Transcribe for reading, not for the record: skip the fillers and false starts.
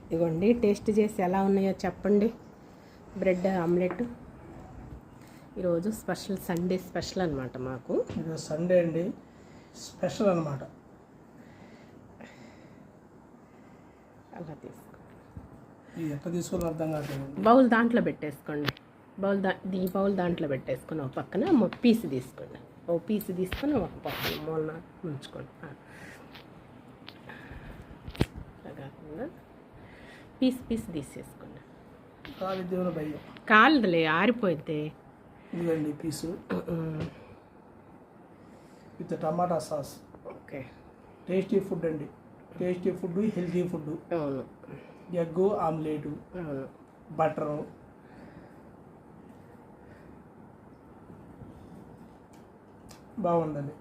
ఇదిగోండి టేస్ట్ చేసి ఎలా ఉన్నాయో చెప్పండి. బ్రెడ్ ఆమ్లెట్ ఈరోజు స్పెషల్, సండే స్పెషల్ అనమాట మాకు. ఈరోజు సండే అండి, స్పెషల్ అనమాట. అలా తీసుకోండి. ఇది ఎట్లా తీసుకోవాలో అర్థం కావట్లేదు. బౌల్ దాంట్లో పెట్టేసుకోండి. ఈ బౌల్ దాంట్లో పెట్టేసుకొని ఒక పక్కన పీస్ తీసుకోండి. ఓ పీస్ తీసుకొని ఒక పక్కన మూలన ఉంచుకోండి. అలా కాకుండా పీస్ తీసేసుకోండి. కాలి దేవుని భయం కాలుదులే, ఆరిపోయిద్ది. ఇదిగండి piece with tomato sauce. Okay, tasty food అండి. Tasty food, healthy food. అవును. ఎగ్ ఆమ్లెట్, అవును, బటరు, బాగుందండి.